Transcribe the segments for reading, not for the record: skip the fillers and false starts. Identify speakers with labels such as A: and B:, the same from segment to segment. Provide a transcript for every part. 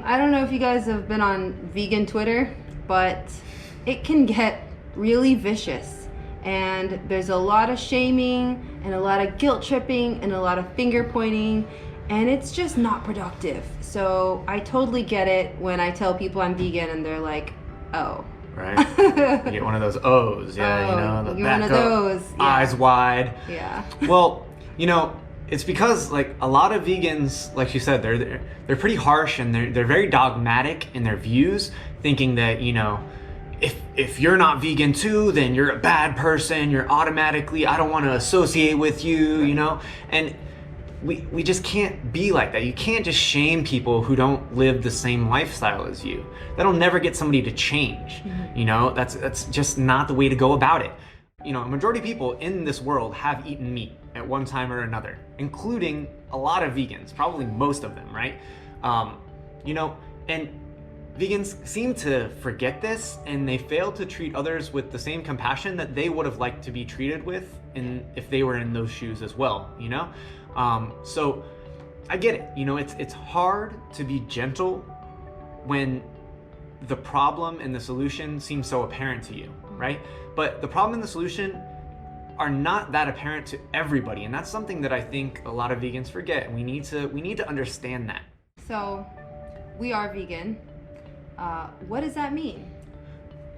A: I don't know if you guys have been on vegan Twitter, but it can get really vicious. And there's a lot of shaming and a lot of guilt tripping and a lot of finger pointing, and it's just not productive. So I totally get it when I tell people I'm vegan and they're like, oh.
B: Right? You get one of those O's, yeah, you know, the
A: you get
B: back
A: one of
B: up,
A: those, yeah.
B: eyes wide.
A: Yeah.
B: Well, you know, it's because like a lot of vegans, like you said, they're pretty harsh and they're very dogmatic in their views, thinking that, you know, if you're not vegan too, then you're a bad person. You're automatically, I don't want to associate with you, you know? And we just can't be like that. You can't just shame people who don't live the same lifestyle as you. That'll never get somebody to change. You know, that's just not the way to go about it. You know, a majority of people in this world have eaten meat at one time or another, including a lot of vegans, probably most of them, right? You know, and vegans seem to forget this, and they fail to treat others with the same compassion that they would have liked to be treated with if they were in those shoes as well, you know? So I get it, you know, it's hard to be gentle when the problem and the solution seem so apparent to you, right? But the problem and the solution are not that apparent to everybody, and that's something that I think a lot of vegans forget. We need to understand that.
A: So, we are vegan. What does that mean?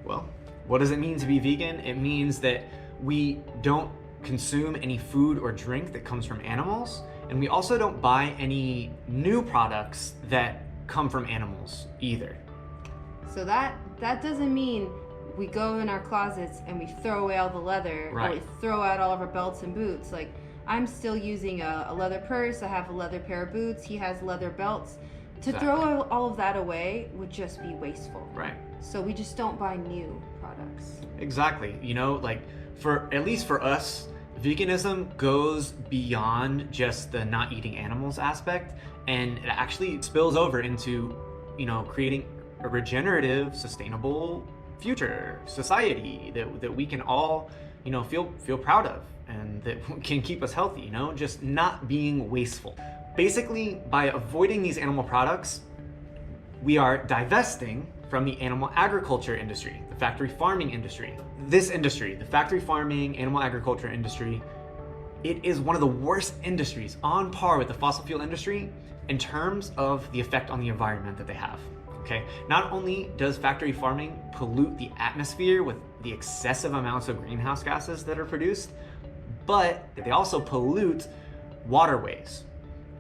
B: Well, what does it mean to be vegan? It means that we don't consume any food or drink that comes from animals, and we also don't buy any new products that come from animals either.
A: So that doesn't mean we go in our closets and we throw away all the leather,
B: right,
A: or we throw out all of our belts and boots. Like, I'm still using a leather purse, I have a leather pair of boots, he has leather belts. To throw all of that away would just be wasteful.
B: Right.
A: So we just don't buy new products.
B: Exactly. You know, like at least for us, veganism goes beyond just the not eating animals aspect, and it actually spills over into, you know, creating a regenerative, sustainable future society that we can all, you know, feel proud of, and that can keep us healthy, you know, just not being wasteful. Basically, by avoiding these animal products, we are divesting from the animal agriculture industry, the factory farming industry. This industry, the factory farming, animal agriculture industry, it is one of the worst industries, on par with the fossil fuel industry, in terms of the effect on the environment that they have. Okay, not only does factory farming pollute the atmosphere with the excessive amounts of greenhouse gases that are produced, but they also pollute waterways,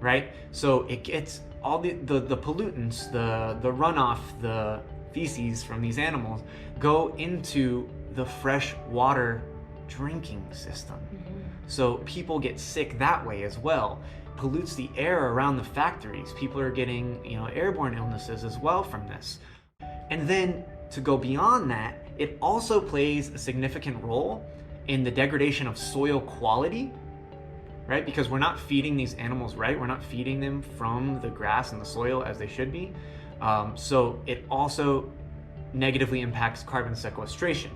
B: right? So it gets all the pollutants, the runoff, the feces from these animals go into the fresh water drinking system. So people get sick that way as well. Pollutes the air around the factories. People are getting, you know, airborne illnesses as well from this. And then to go beyond that, it also plays a significant role in the degradation of soil quality, right? Because we're not feeding these animals right. We're not feeding them from the grass and the soil as they should be. So it also negatively impacts carbon sequestration,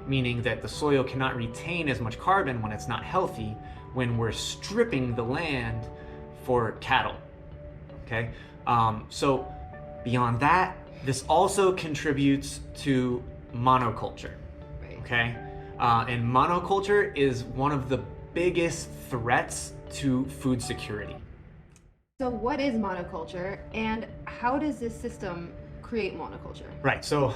B: meaning that the soil cannot retain as much carbon when it's not healthy, when we're stripping the land for cattle, okay? So beyond that, this also contributes to monoculture, okay? And monoculture is one of the biggest threats to food security.
A: So what is monoculture, and how does this system create monoculture?
B: Right, so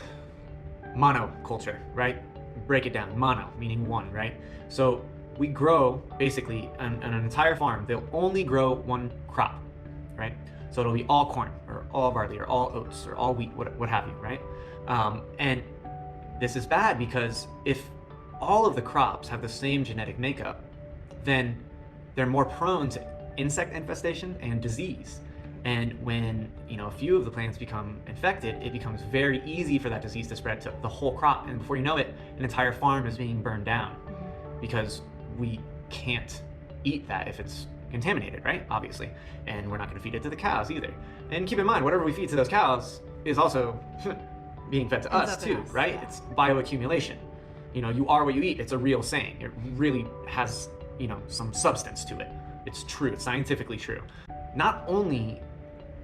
B: monoculture, right? Break it down. Mono, meaning one, right? So we grow, basically, on an entire farm, they'll only grow one crop, right? So it'll be all corn, or all barley, or all oats, or all wheat, what have you, right? And this is bad because if all of the crops have the same genetic makeup, then they're more prone to insect infestation and disease. And when, you know, a few of the plants become infected, it becomes very easy for that disease to spread to the whole crop. And before you know it, an entire farm is being burned down because we can't eat that if it's contaminated, right? Obviously. And we're not going to feed it to the cows either. And keep in mind, whatever we feed to those cows is also being fed to us too, right? Yeah. It's bioaccumulation. You know, you are what you eat. It's a real saying. It really has, you know, some substance to it. It's true. It's scientifically true. Not only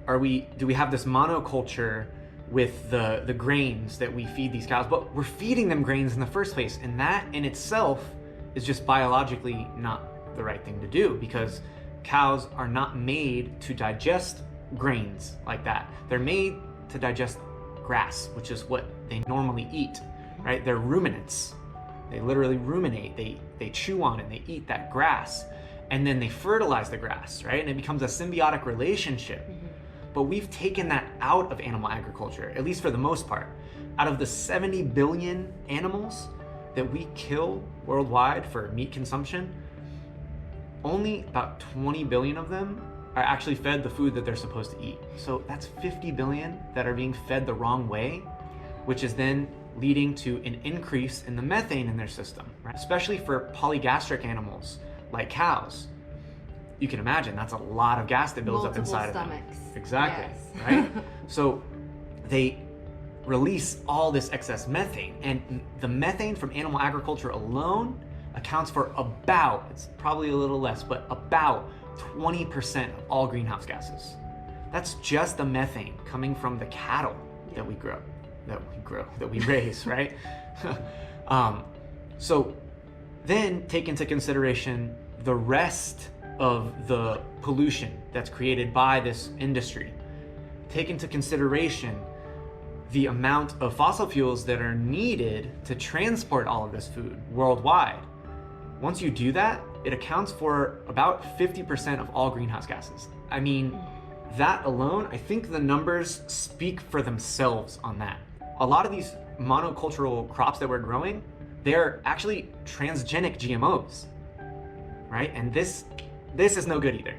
B: do we have this monoculture with the grains that we feed these cows, but we're feeding them grains in the first place, and that in itself is just biologically not the right thing to do, because cows are not made to digest grains like that. They're made to digest grass, which is what they normally eat, right? They're ruminants. They literally ruminate. They chew on and they eat that grass, and then they fertilize the grass, right? And it becomes a symbiotic relationship. But we've taken that out of animal agriculture, at least for the most part. Out of the 70 billion animals that we kill worldwide for meat consumption, only about 20 billion of them are actually fed the food that they're supposed to eat. So that's 50 billion that are being fed the wrong way, which is then leading to an increase in the methane in their system, right? Especially for polygastric animals like cows. You can imagine that's a lot of gas that builds up inside
A: stomachs.
B: of them. Exactly,
A: Yes.
B: right? So they release all this excess methane, and the methane from animal agriculture alone accounts for about, it's probably a little less, but about 20% of all greenhouse gases. That's just the methane coming from the cattle that we raise, right? So then take into consideration the rest of the pollution that's created by this industry. Take into consideration the amount of fossil fuels that are needed to transport all of this food worldwide. Once you do that, it accounts for about 50% of all greenhouse gases. I mean, that alone, I think the numbers speak for themselves on that. A lot of these monocultural crops that we're growing, they're actually transgenic GMOs, right? And this is no good either.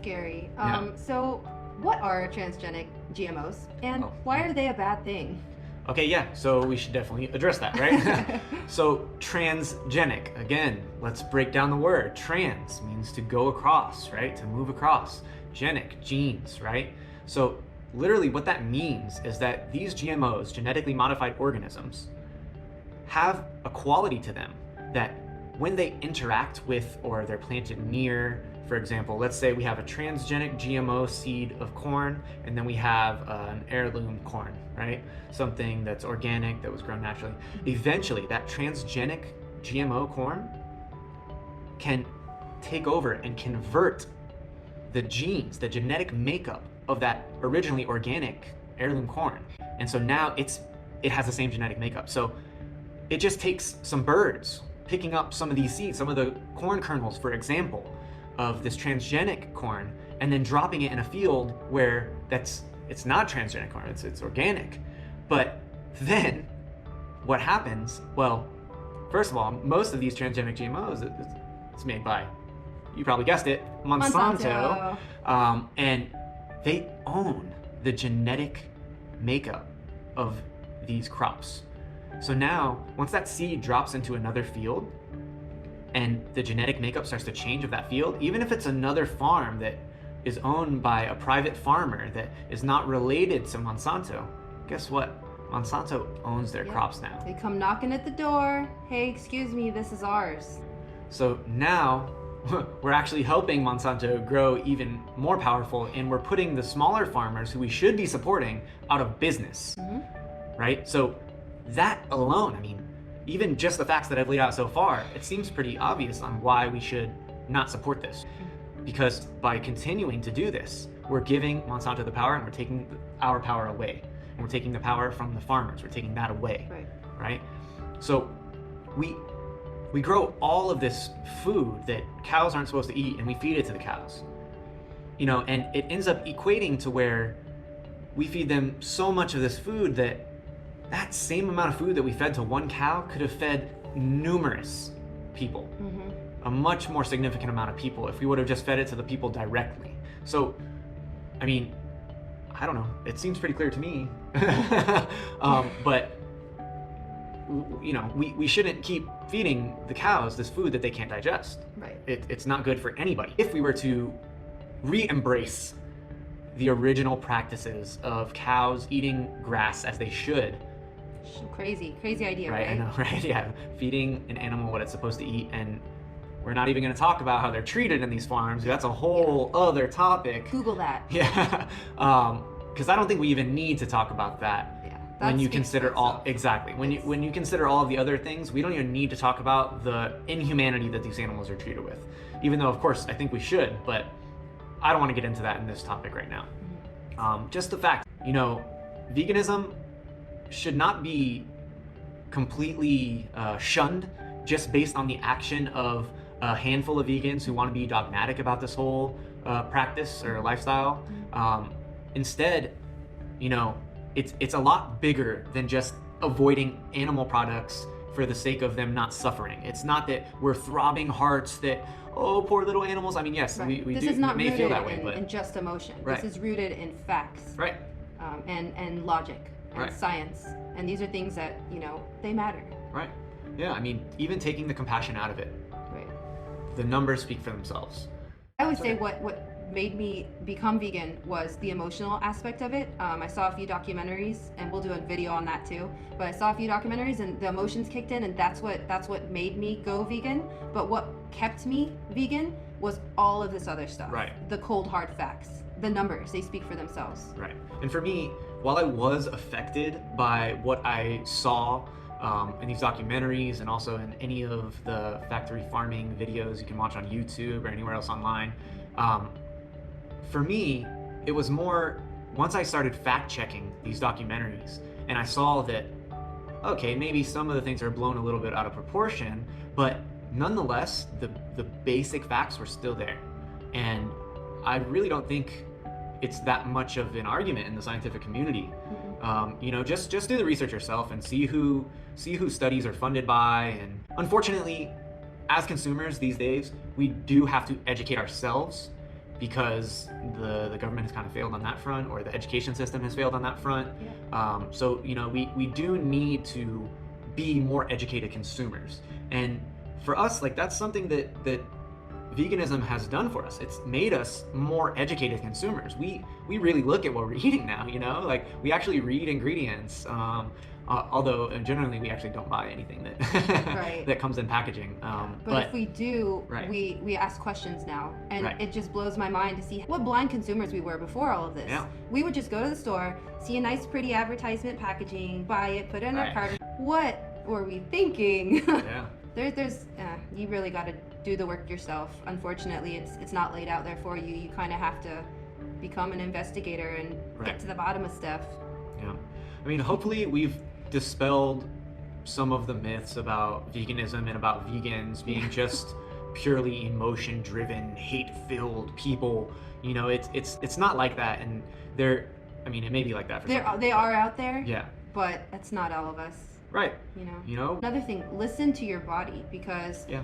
A: Scary.
B: Yeah.
A: So what are transgenic GMOs, and why are they a bad thing?
B: Okay, yeah, so we should definitely address that, right? So transgenic, again, let's break down the word. Trans means to go across, right? To move across. Genic, genes, right? So literally what that means is that these GMOs, genetically modified organisms, have a quality to them that when they interact with or they're planted near, for example, let's say we have a transgenic GMO seed of corn, and then we have an heirloom corn, right? Something that's organic, that was grown naturally. Eventually, that transgenic GMO corn can take over and convert the genes, the genetic makeup of that originally organic heirloom corn. And so now it has the same genetic makeup. So it just takes some birds picking up some of these seeds, some of the corn kernels, for example, of this transgenic corn, and then dropping it in a field where it's not transgenic corn, it's organic. But then what happens? Well, first of all, most of these transgenic GMOs, it's made by, you probably guessed it, Monsanto. And they own the genetic makeup of these crops. So now, once that seed drops into another field and the genetic makeup starts to change of that field, even if it's another farm that is owned by a private farmer that is not related to Monsanto, guess what? Monsanto owns their crops now.
A: They come knocking at the door. Hey, excuse me, this is ours.
B: So now we're actually helping Monsanto grow even more powerful, and we're putting the smaller farmers who we should be supporting out of business, right? So that alone, I mean, even just the facts that I've laid out so far, it seems pretty obvious on why we should not support this. Because by continuing to do this, we're giving Monsanto the power, and we're taking our power away. And we're taking the power from the farmers. We're taking that away, right? So we grow all of this food that cows aren't supposed to eat, and we feed it to the cows. You know, and it ends up equating to where we feed them so much of this food that same amount of food that we fed to one cow could have fed numerous people, a much more significant amount of people, if we would have just fed it to the people directly. So, I mean, I don't know, it seems pretty clear to me, but you know, we shouldn't keep feeding the cows this food that they can't digest.
A: Right.
B: It's not good for anybody. If we were to re-embrace the original practices of cows eating grass as they should.
A: Crazy idea, right?
B: I know, right? Yeah, feeding an animal what it's supposed to eat, and We're not even going to talk about how they're treated in these farms. That's a whole other topic.
A: Google that.
B: Yeah, because I don't think we even need to talk about that.
A: Yeah,
B: When you consider when you consider all of the other things, we don't even need to talk about the inhumanity that these animals are treated with. Even though, of course, I think we should, but I don't want to get into that in this topic right now. Just the fact, veganism should not be completely shunned just based on the action of a handful of vegans who want to be dogmatic about this whole practice or lifestyle. Instead, it's a lot bigger than just avoiding animal products for the sake of them not suffering. It's not that we're throbbing hearts that, oh, poor little animals. I mean, yes,
A: right.
B: we
A: this
B: do
A: is not
B: may
A: rooted
B: feel that way, but
A: in just emotion.
B: Right.
A: This is rooted in facts.
B: Right.
A: And logic and
B: Right.
A: science. And these are things that, they matter.
B: Right. Yeah, I mean, even taking the compassion out of it,
A: Right.
B: the numbers speak for themselves.
A: I would say what made me become vegan was the emotional aspect of it. I saw a few documentaries, and we'll do a video on that too. But I saw a few documentaries, and the emotions kicked in, and that's what made me go vegan. But what kept me vegan was all of this other stuff.
B: Right.
A: The cold hard facts, the numbers, they speak for themselves.
B: Right. And for me, while I was affected by what I saw in these documentaries and also in any of the factory farming videos you can watch on YouTube or anywhere else online, for me, it was more once I started fact checking these documentaries and I saw that, okay, maybe some of the things are blown a little bit out of proportion, but nonetheless, the basic facts were still there. And I really don't think it's that much of an argument in the scientific community. Just do the research yourself and see who studies are funded by. And unfortunately, as consumers these days, we do have to educate ourselves because the government has kind of failed on that front, or the education system has failed on that front. So we do need to be more educated consumers. And for us, that's something that veganism has done for us. It's made us more educated consumers. We really look at what we're eating now, we actually read ingredients, although generally we actually don't buy anything that
A: Right.
B: that comes in packaging.
A: But if we do,
B: Right.
A: we ask questions now, and
B: Right.
A: it just blows my mind to see what blind consumers we were before all of this.
B: Yeah.
A: We would just go to the store, see a nice pretty advertisement packaging, buy it, put it in our
B: Right.
A: cart. What were we thinking?
B: Yeah.
A: There's you really got to do the work yourself. Unfortunately, it's not laid out there for you. You kind of have to become an investigator and
B: Right.
A: get to the bottom of stuff.
B: Yeah. I mean, hopefully we've dispelled some of the myths about veganism and about vegans being just purely emotion-driven, hate-filled people. It's not like that, and it may be like that for some people,
A: They are out there.
B: Yeah.
A: But that's not all of us.
B: Right.
A: Another thing, listen to your body, because
B: Yeah.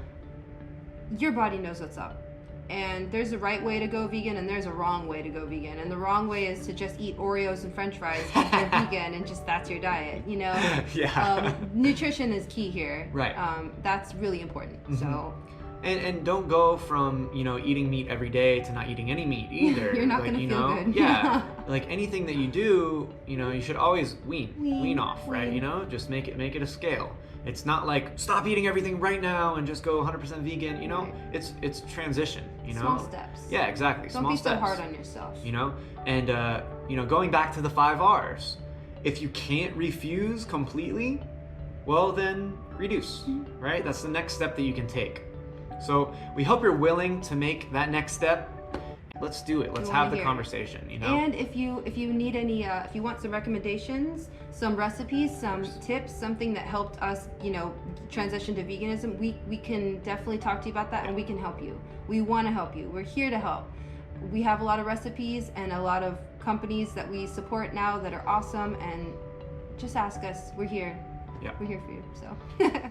A: your body knows what's up. And there's a right way to go vegan and there's a wrong way to go vegan. And the wrong way is to just eat Oreos and French fries if you're vegan and just that's your diet,
B: Yeah.
A: Nutrition is key here.
B: Right.
A: That's really important. So
B: And don't go from eating meat every day to not eating any meat either.
A: You're not gonna feel good.
B: Yeah. Anything that you do, you should always wean off, right?
A: Wean.
B: Just make it a scale. It's not like stop eating everything right now and just go 100% vegan.
A: Right.
B: It's transition.
A: Small steps.
B: Yeah, exactly.
A: Don't
B: Small
A: be
B: steps.
A: so hard on yourself.
B: And going back to the 5 R's. If you can't refuse completely, well then reduce. Right? That's the next step that you can take. So we hope you're willing to make that next step. Let's do it. Let's have the conversation,
A: And if you need any, if you want some recommendations, some recipes, some tips, something that helped us, transition to veganism, we can definitely talk to you about that, and we can help you. We want to help you. We're here to help. We have a lot of recipes and a lot of companies that we support now that are awesome, and just ask us. We're here.
B: Yeah.
A: We're here for you. So.